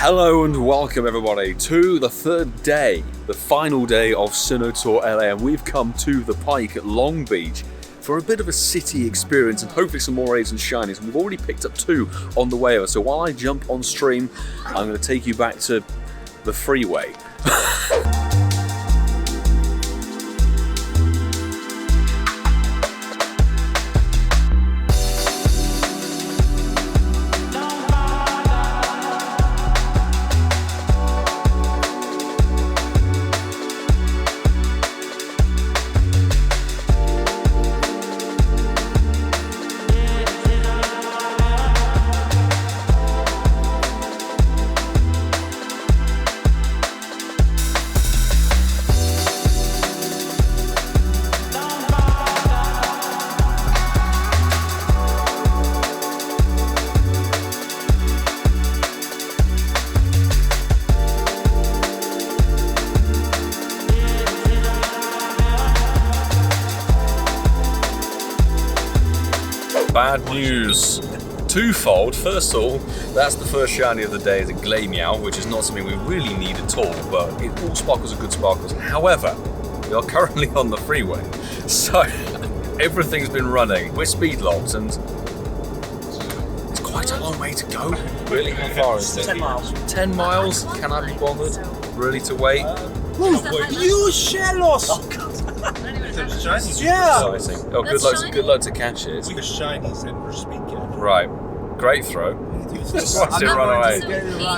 Hello and welcome everybody to the third day, the final day of Sinnoh Tour LA, and we've come to the Pike at Long Beach for a bit of a city experience and hopefully some more raids and shinies. We've already picked up 2 on the way over, so while I jump on stream, I'm going to take you back to the freeway. Bad news. Twofold. First of all, that's the first shiny of the day, is a Glameow, which is not something we really need at all, but all sparkles are good sparkles. However, we are currently on the freeway, so everything's been running. We're speed locked and it's quite a long way to go. Really? How far is it? 10 miles. 10 miles? Can I be bothered really to wait? You shallows! Oh, God. Yeah! Exciting. Oh, good luck to catch it. We shinies and we're speed catch. Right. Great throw. Just watch it run away.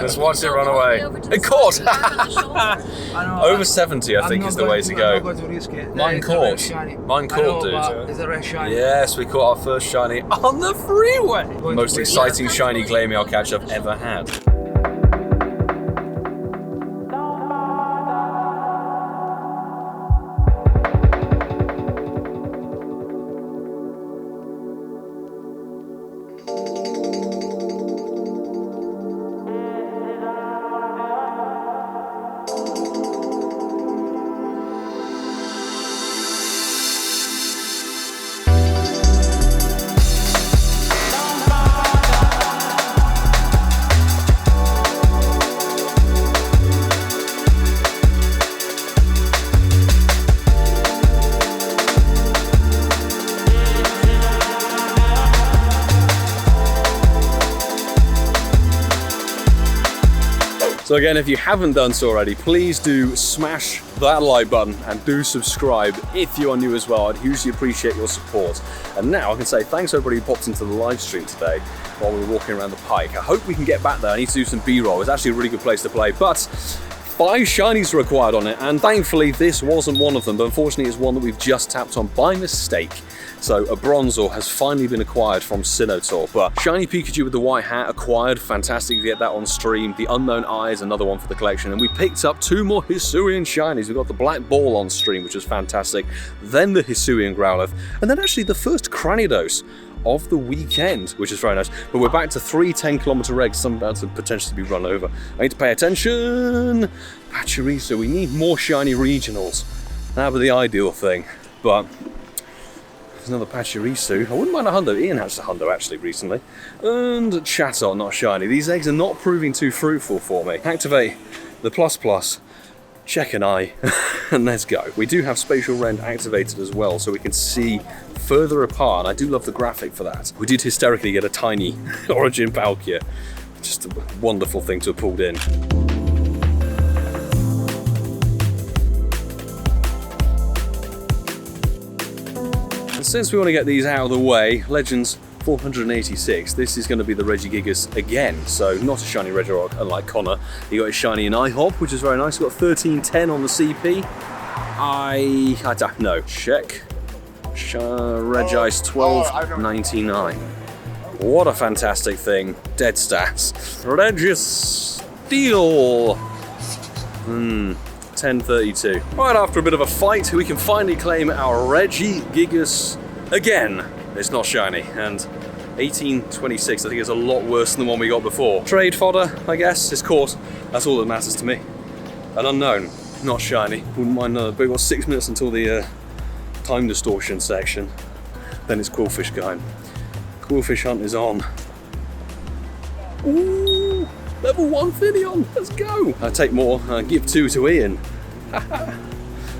Just watch it run away. It caught! Over 70, I think, is the way to go. Mine caught. Mine caught, dude. Is there a shiny? Yes, we caught our first shiny on the freeway. Most exciting shiny Glameow catch I've ever had. So again, if you haven't done so already, please do smash that like button and do subscribe if you are new as well. I'd hugely appreciate your support. And now I can say thanks to everybody who popped into the live stream today while we were walking around the Pike. I hope we can get back there. I need to do some B-roll. It's actually a really good place to play, but 5 shinies required on it, and thankfully this wasn't one of them, but unfortunately it's one that we've just tapped on by mistake. So a Bronzor has finally been acquired from Sinnoh Tour, but Shiny Pikachu with the white hat acquired, fantastic to get that on stream. The Unknown Eye is another one for the collection, and we picked up 2 more Hisuian Shinies. We got the Black Ball on stream, which was fantastic, then the Hisuian Growlithe, and then actually the first Cranidos of the weekend, which is very nice. But we're back to 3 10-kilometer regs, some about to potentially be run over. I need to pay attention. Pachirisu, we need more shiny regionals. That would be the ideal thing, but there's another Pachirisu. I wouldn't mind a hundo. Ian hatched a hundo actually recently. And Chatot, not shiny. These eggs are not proving too fruitful for me. Activate the plus, check an eye, and let's go. We do have Spatial Rend activated as well, so we can see further apart. I do love the graphic for that. We did hysterically get a tiny Origin Palkia. Just a wonderful thing to have pulled in. And since we want to get these out of the way, Legends 486, this is going to be the Regigigas again, so not a shiny Regirock, unlike Connor. He got his shiny in IHOP, which is very nice. He got 1310 on the CP. I don't know. Check. Regice 1299. What a fantastic thing. Dead stats. Regis Steel. 1032. Right after a bit of a fight, we can finally claim our Regigigas again. It's not shiny, and 1826, I think it's a lot worse than the one we got before. Trade fodder, I guess, is caught. That's all that matters to me. An unknown, not shiny. Wouldn't mind another, but we've got 6 minutes until the time distortion section. Then it's qwillfish time. Qwillfish hunt is on. Ooh, Level 1 Finneon, let's go. I take more, give 2 to Ian.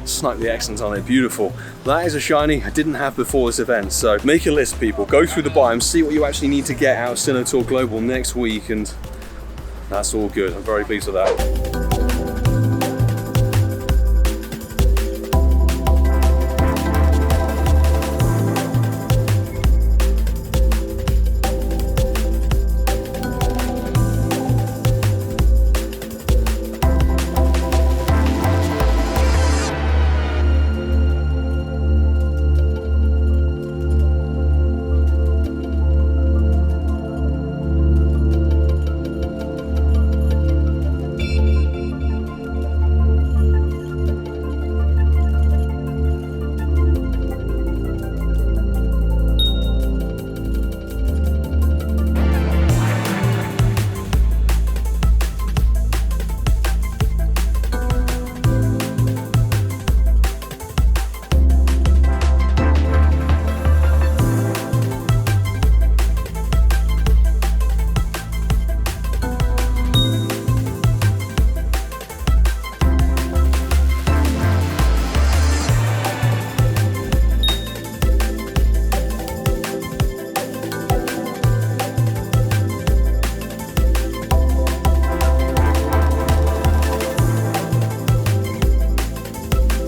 Slightly excellent, aren't they? Beautiful. That is a shiny I didn't have before this event, so make a list, people. Go through the biomes, see what you actually need to get out of Sinnoh Tour Global next week, and that's all good. I'm very pleased with that.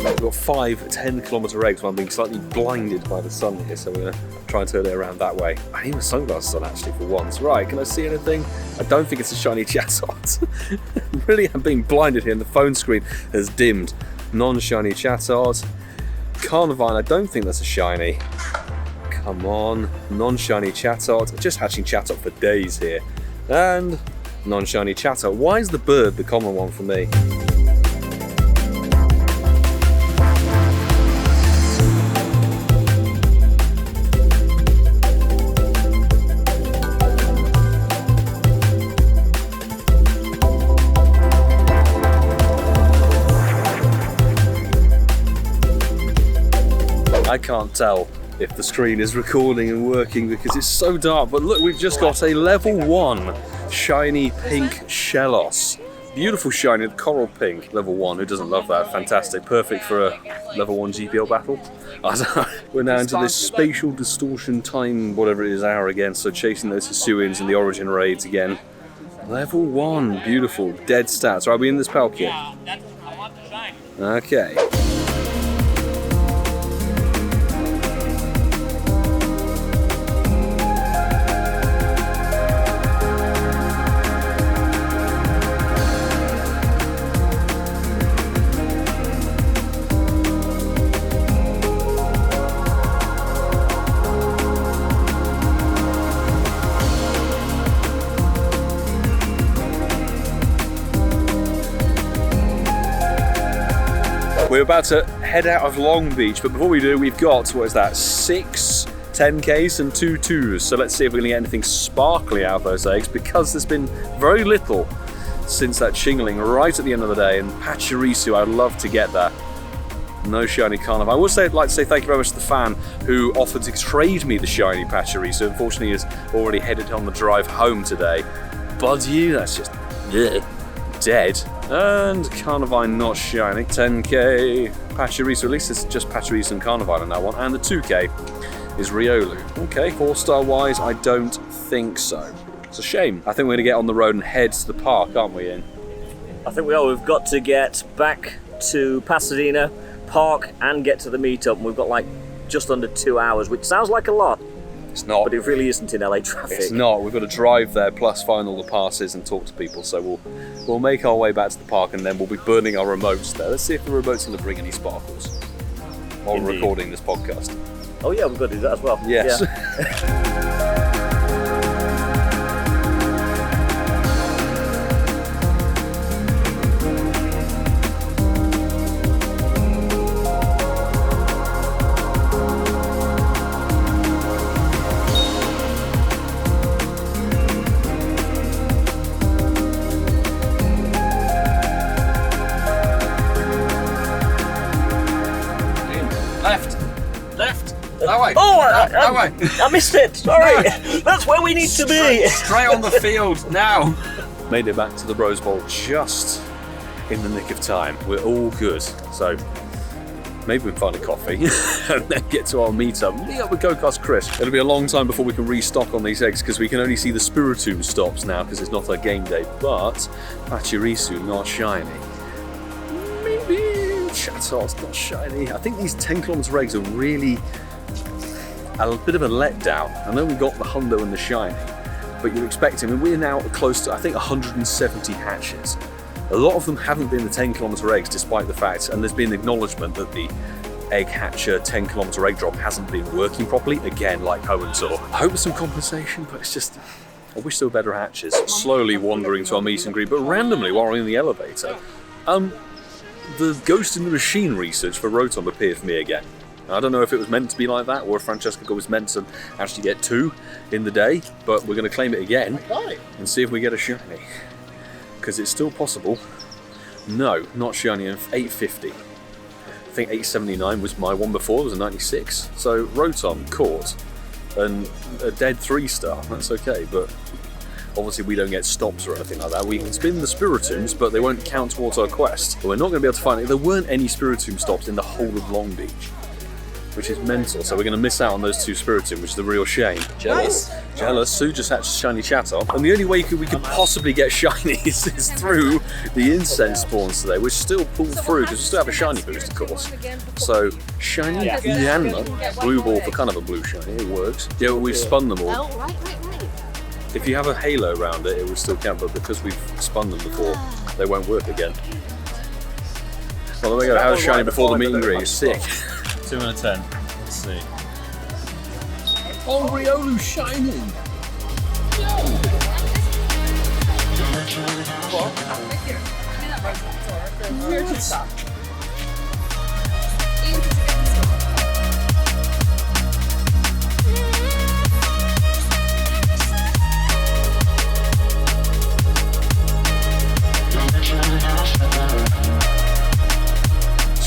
We've got 5-10 kilometre eggs while I'm being slightly blinded by the sun here, so we're going to try and turn it around that way. I need my sunglasses on actually for once. Right, can I see anything? I don't think it's a shiny Chatot. Really, I'm being blinded here and the phone screen has dimmed. Non-shiny Chatot. Carnivine, I don't think that's a shiny. Come on, non-shiny Chatot. Just hatching Chatot for days here. And non-shiny Chatot. Why is the bird the common one for me? I can't tell if the screen is recording and working because it's so dark, but look, we've just got a level 1 shiny pink Shellos. Beautiful shiny, coral pink, level 1, who doesn't love that? Fantastic, perfect for a level 1 GPL battle. We're now into this spatial distortion time, whatever it is, hour again, so chasing those Hisuians in the origin raids again. Level 1, beautiful, dead stats. Are we in this Palkia? I want the shine. Okay. We're about to head out of Long Beach, but before we do, we've got, what is that, 6 10Ks and 2 2s. So let's see if we're going to get anything sparkly out of those eggs, because there's been very little since that Chingling right at the end of the day, and Pachirisu, I'd love to get that. No shiny Carnival. I would like to say thank you very much to the fan who offered to trade me the shiny Pachirisu. Unfortunately, he's already headed on the drive home today. Budgie, that's just dead. And Carnivine not shiny. 10k Pachirisu, at least it's just Pachirisu and Carnivine on that one. And the 2k is Riolu. Okay, 4-star wise, I don't think so. It's a shame. I think we're going to get on the road and head to the park, aren't we, Ian? I think we are. We've got to get back to Pasadena, park, and get to the meetup. And we've got like just under 2 hours, which sounds like a lot. It's not. But it really isn't in LA traffic. It's not. We've got to drive there, plus find all the passes and talk to people. So we'll make our way back to the park, and then we'll be burning our remotes there. Let's see if the remote's going to bring any sparkles while we're recording this podcast. Oh yeah, we've got to do that as well. Yes. Yeah. That way. Oh, that way. I missed it. Sorry. That's where we need to be. Straight on the field now. made it back to the Rose Bowl just in the nick of time. We're all good. So maybe we can find a coffee and then get to our meetup. Meet up with GoCast Chris. It'll be a long time before we can restock on these eggs because we can only see the Spiritomb stops now because it's not our game day. But Pachirisu, not shiny. Maybe Chatos, not shiny. I think these 10km eggs are really a bit of a letdown. I know we got the hundo and the shiny, but you're expecting, I mean, we're now close to, I think, 170 hatches. A lot of them haven't been the 10km eggs, despite the fact, and there's been acknowledgement that the egg hatcher 10km egg drop hasn't been working properly, again, like Owen saw. I hope there's some compensation, but it's just, I wish there were better hatches. Slowly wandering to our meet and greet, but randomly while we're in the elevator, the Ghost in the Machine research for Rotom appeared for me again. I don't know if it was meant to be like that or if Francesca was meant to actually get 2 in the day, but we're going to claim it again and see if we get a shiny. Because it's still possible. No, not shiny, 850. I think 879 was my one before, it was a 96. So Rotom caught and a dead 3-star, that's okay, but obviously we don't get stops or anything like that. We can spin the Spiritombs, but they won't count towards our quest. But we're not going to be able to find it. There weren't any Spiritomb stops in the whole of Long Beach, which is mental. So we're going to miss out on those 2 Spiritomb, which is a real shame. Jealous. Nice. Jealous. Sue just hatched shiny Chatot. And the only way we could possibly get shinies is through the Incensed spawns today, which still pulled through because we still have a shiny boost, of course. So shiny Yanma, blue ball for kind of a blue shiny, it works. Yeah, we've spun them all. Oh, right. If you have a halo around it, it will still count, but because we've spun them before, they won't work again. Well, there we go. Have a shiny before the meet and greet. Sick. 2 out of 10. Let's see. Oriolu Shiny!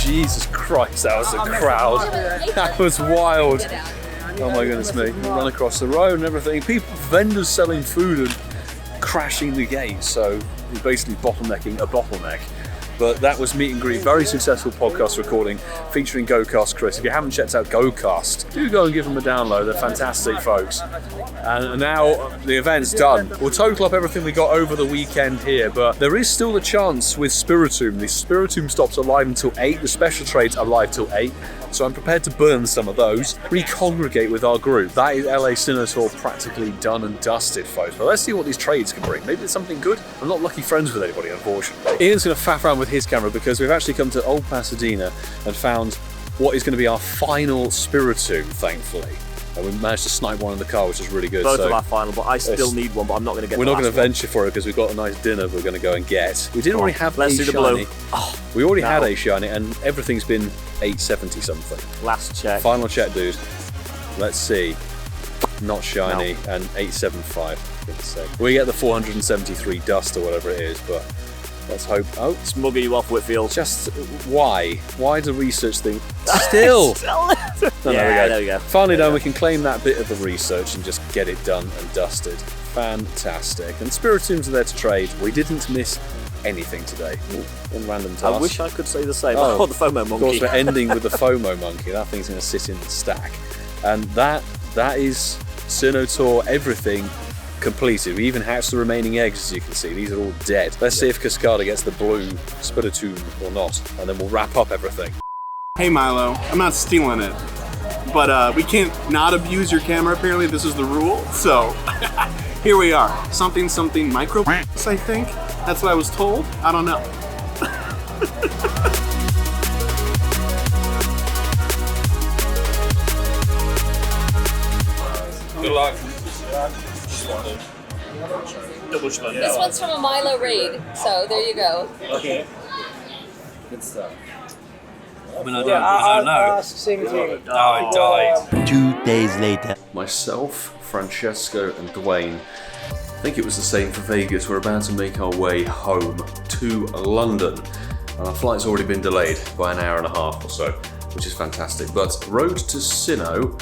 Jesus Christ, that was a crowd. That was wild. Oh my goodness me. We run across the road and everything. People, vendors selling food and crashing the gate. So you're basically bottlenecking a bottleneck. But that was meet and greet, very successful podcast recording featuring GoCast Chris. If you haven't checked out GoCast, do go and give them a download. They're fantastic folks. And now the event's done. We'll total up everything we got over the weekend here, but there is still a chance with Spiritomb. The Spiritomb stops are live until 8. The special trades are live till 8. So I'm prepared to burn some of those, recongregate with our group. That is LA Sinnoh Tour practically done and dusted, folks. But let's see what these trades can bring. Maybe it's something good. I'm not lucky friends with anybody, unfortunately. Ian's going to faff around with his camera because we've actually come to Old Pasadena and found what is going to be our final Spiritomb, thankfully. And we managed to snipe one in the car, which is really good. Both of our final, but I still need one, but I'm not going to get. We're not going to venture for it because we've got a nice dinner we're going to go and get. We didn't already have let's a do the shiny. blue. Oh, we already had a shiny, and everything's been 870 something. Last check. Final check, dude. Let's see. Not shiny and 875. For goodness sake. We get the 473 dust or whatever it is, but let's hope. Oh, it's mugging you off, Whitfield. Just why? Why the research thing? Still. No, there we go. Finally done. We can claim that bit of the research and just get it done and dusted. Fantastic. And Spiritombs are there to trade. We didn't miss anything today. One random task. I wish I could say the same. Oh, the FOMO monkey. Of course, we're ending with the FOMO monkey. That thing's going to sit in the stack. And that is Sinnoh Tour, everything completed. We even hatched the remaining eggs, as you can see. These are all dead. Let's see if Cascada gets the blue Spiritomb or not, and then we'll wrap up everything. Hey Milo, I'm not stealing it, but we can't not abuse your camera. Apparently this is the rule, so here we are. Something micro, I think. That's what I was told. I don't know. Good luck. Double This one's from a Milo raid, so there you go. Okay. Good stuff. I mean, I don't know. Oh, it died. 2 days later. Myself, Francesco, and Dwayne. I think it was the same for Vegas. We're about to make our way home to London. And our flight's already been delayed by an hour and a half or so, which is fantastic. But road to Sinnoh,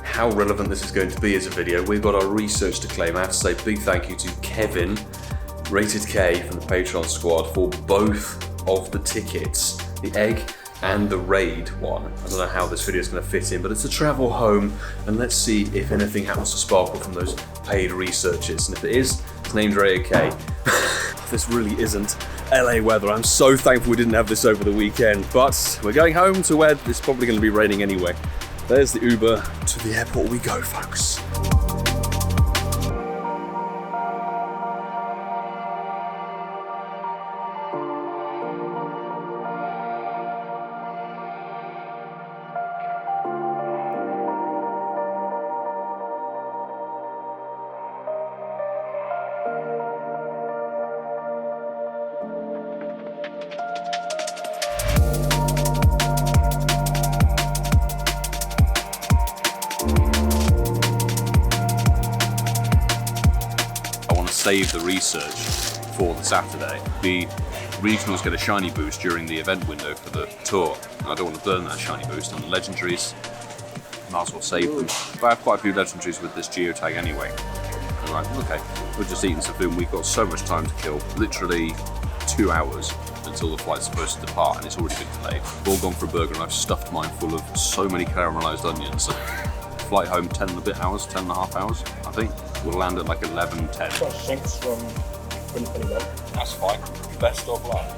how relevant this is going to be as a video. We've got our research to claim. I have to say big thank you to Kevin, Rated K from the Patreon squad for both of the tickets, the egg and the raid one. I don't know how this video is going to fit in, but it's a travel home, and let's see if anything happens to sparkle from those paid researches. And if it is, it's named Rated K. This really isn't LA weather. I'm so thankful we didn't have this over the weekend, but we're going home to where it's probably going to be raining anyway. There's the Uber. To the airport we go, folks. Save the research for the Saturday. The regionals get a shiny boost during the event window for the tour. I don't want to burn that shiny boost on the legendaries. Might as well save them. But I have quite a few legendaries with this geotag anyway. I'm like, okay, we're just eating some food. We've got so much time to kill. Literally 2 hours until the flight's supposed to depart, and it's already been delayed. We've all gone for a burger, and I've stuffed mine full of so many caramelized onions. So flight home 10 and a bit hours, 10 and a half hours, I think. We'll land at like 11, 10. Thanks from 2021. That's fine. Best of luck.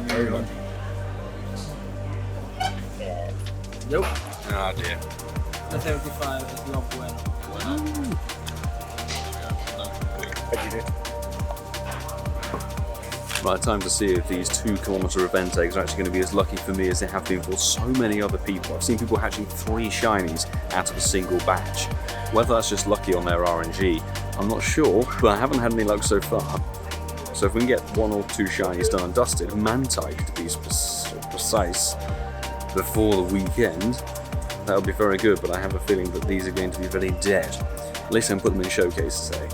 Very good. Nope. Oh dear. The 75 is not bueno. Right, time to see if these 2 kilometre event eggs are actually going to be as lucky for me as they have been for so many other people. I've seen people hatching 3 shinies out of a single batch. Whether that's just lucky on their RNG, I'm not sure, but I haven't had any luck so far. So if we can get 1 or 2 shinies done and dusted, Mantike to be precise, before the weekend, that would be very good, but I have a feeling that these are going to be very dead. At least I can put them in showcases, eh?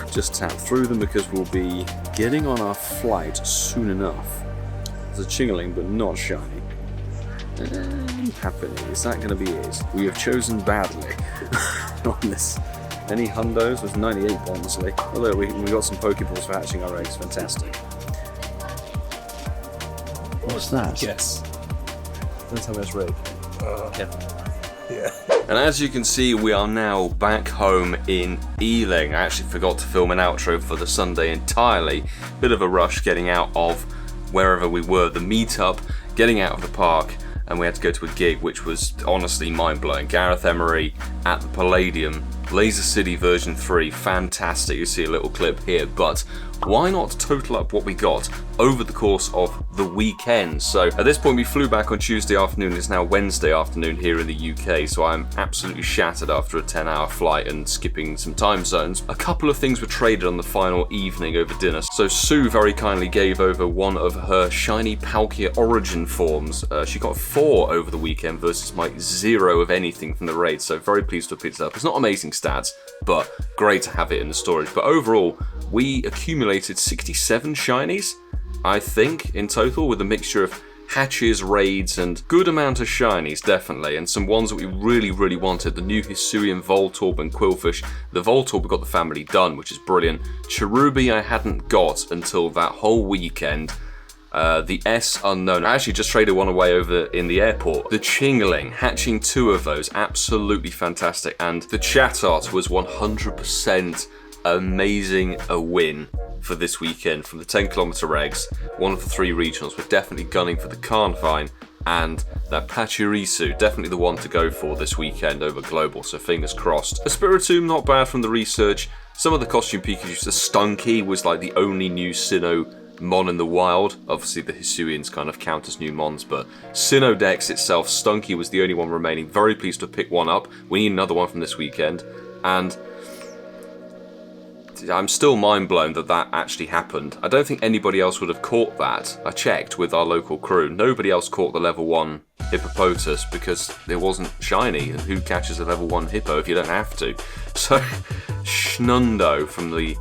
Just tap through them because we'll be getting on our flight soon enough. There's a Chingling, but not shiny. Happening. Is that going to be it? We have chosen badly on this. Any hundos with 98 Bonsley. Although we got some Pokeballs for hatching our eggs. Fantastic. What's that? Yes. Don't tell me it's red. Yeah. And as you can see, we are now back home in Ealing. I actually forgot to film an outro for the Sunday entirely. Bit of a rush getting out of wherever we were, the meetup, getting out of the park, and we had to go to a gig which was honestly mind-blowing. Gareth Emery at the Palladium, Laser City version 3, fantastic. You see a little clip here, but why not total up what we got over the course of the weekend? So at this point we flew back on Tuesday afternoon, it's now Wednesday afternoon here in the UK, so I'm absolutely shattered after a 10-hour flight and skipping some time zones. A couple of things were traded on the final evening over dinner. So Sue very kindly gave over one of her shiny Palkia origin forms. She got 4 over the weekend versus my 0 of anything from the raid, so very pleased to have picked it up. It's not amazing stats, but great to have it in the storage. But overall, we accumulated 67 shinies, I think, in total, with a mixture of hatches, raids, and good amount of shinies, definitely, and some ones that we really, really wanted. The new Hisuian voltorb and qwillfish. The voltorb we got the family done, which is brilliant. Cherubi I hadn't got until that whole weekend. The S unknown. I actually just traded one away over in the airport. The Chingling, hatching 2 of those, absolutely fantastic. And the Chatot was 100% amazing a win for this weekend from the 10 kilometre eggs. One of the 3 regionals. We're definitely gunning for the Carnivine and that Pachirisu, definitely the one to go for this weekend over global, so fingers crossed. A Spiritomb, not bad from the research. Some of the costume Pikachus, the Stunky was like the only new Sinnoh Mon in the wild. Obviously the Hisuians kind of count as new Mons, but Sinnoh Dex itself, Stunky was the only one remaining. Very pleased to pick one up. We need another one from this weekend, and I'm still mind blown that that actually happened. I don't think anybody else would have caught that. I checked with our local crew. Nobody else caught the level 1 Hippopotas because it wasn't shiny, and who catches a level 1 Hippo if you don't have to? So Shnundo from the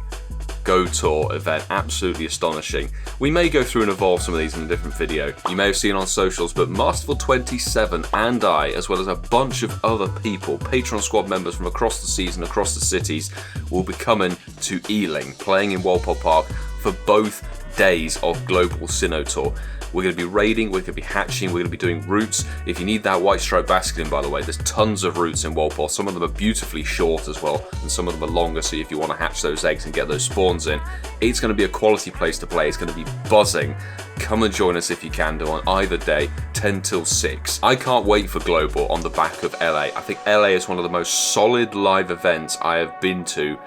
Go Tour event. Absolutely astonishing. We may go through and evolve some of these in a different video. You may have seen on socials, but Masterful27 and I, as well as a bunch of other people, Patreon squad members from across the seas and across the cities, will be coming to Ealing, playing in Walpole Park for both days of Global Sinnoh Tour. We're going to be raiding, we're going to be hatching, we're going to be doing routes. If you need that white stripe basculin, by the way, there's tons of routes in Walpole. Some of them are beautifully short as well, and some of them are longer, so if you want to hatch those eggs and get those spawns in, it's going to be a quality place to play. It's going to be buzzing. Come and join us if you can do on either day, 10 till 6. I can't wait for Global on the back of LA. I think LA is one of the most solid live events I have been to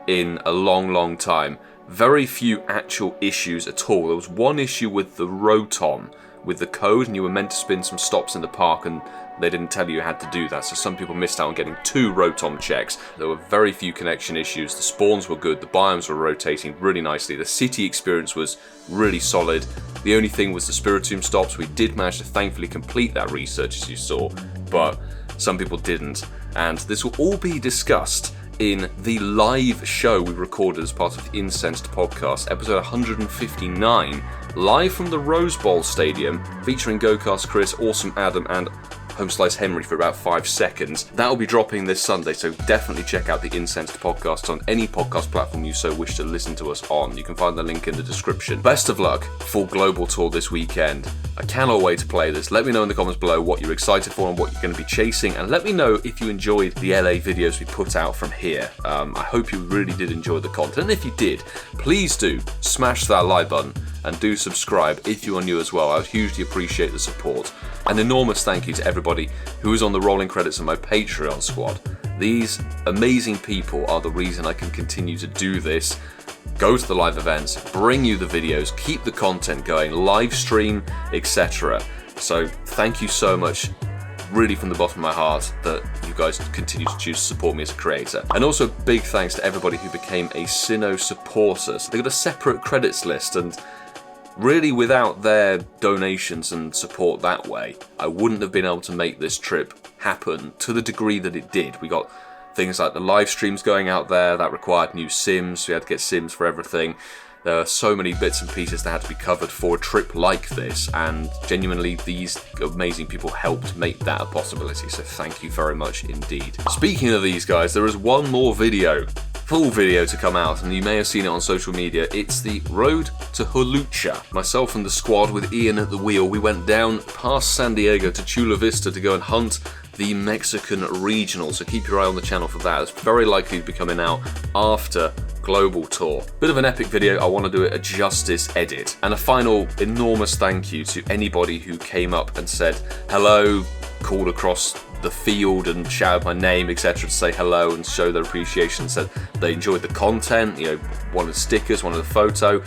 in a long time. Very few actual issues at all. There was one issue with the Rotom, with the code, and you were meant to spin some stops in the park and they didn't tell you had to do that, so some people missed out on getting 2 Rotom checks. There were very few connection issues, the spawns were good, the biomes were rotating really nicely, the city experience was really solid. The only thing was the Spiritomb stops. We did manage to thankfully complete that research, as you saw, but some people didn't, and this will all be discussed in the live show we recorded as part of the Incensed Podcast, episode 159, live from the Rose Bowl Stadium, featuring GoCast Chris, Awesome Adam, and Homeslice Henry for about 5 seconds. That will be dropping this Sunday, so definitely check out the Incensed Podcast on any podcast platform you so wish to listen to us on. You can find the link in the description. Best of luck for Global Tour this weekend. I cannot wait to play this. Let me know in the comments below what you're excited for and what you're going to be chasing, and let me know if you enjoyed the LA videos we put out from here. I hope you really did enjoy the content, and if you did, please do smash that like button and do subscribe if you are new as well. I would hugely appreciate the support. An enormous thank you to everybody who is on the rolling credits of my Patreon squad. These amazing people are the reason I can continue to do this, go to the live events, bring you the videos, keep the content going, live stream, etc. So thank you so much, really from the bottom of my heart, that you guys continue to choose to support me as a creator. And also big thanks to everybody who became a Sinnoh supporter. So they got a separate credits list, and really without their donations and support that way, I wouldn't have been able to make this trip happen to the degree that it did. We got things like the live streams going out there that required new sims. We had to get sims for everything. There are so many bits and pieces that had to be covered for a trip like this, and genuinely these amazing people helped make that a possibility, so thank you very much indeed. Speaking of these guys, there is one more video, full video to come out, and you may have seen it on social media. It's the Road to Hulucha. Myself and the squad with Ian at the wheel, we went down past San Diego to Chula Vista to go and hunt the Mexican regional, so keep your eye on the channel for that. It's very likely to be coming out after Global Tour. Bit of an epic video. I want to do it a justice edit. And a final enormous thank you to anybody who came up and said hello, called across the field and shouted my name, etc. to say hello and show their appreciation, said they enjoyed the content, you know, wanted stickers, wanted a photo,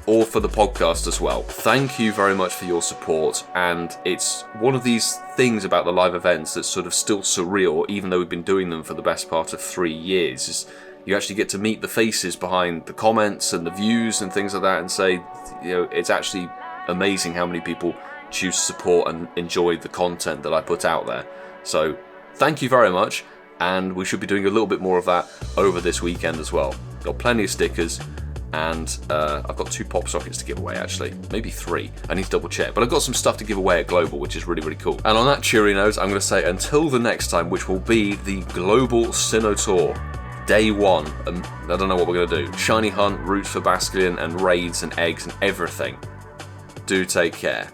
all for the podcast as well. Thank you very much for your support, and it's one of these things about the live events that's sort of still surreal, even though we've been doing them for the best part of 3 years. Is you actually get to meet the faces behind the comments and the views and things like that, and say, you know, it's actually amazing how many people choose to support and enjoy the content that I put out there. So thank you very much, and we should be doing a little bit more of that over this weekend as well. Got plenty of stickers, and I've got 2 pop sockets to give away, actually, maybe 3. I need to double check, but I've got some stuff to give away at Global, which is really cool. And on that cheery note, I'm going to say until the next time, which will be the Global Sinnoh Tour, Day 1. I don't know what we're going to do. Shiny hunt, routes for basculin, and raids and eggs and everything. Do take care.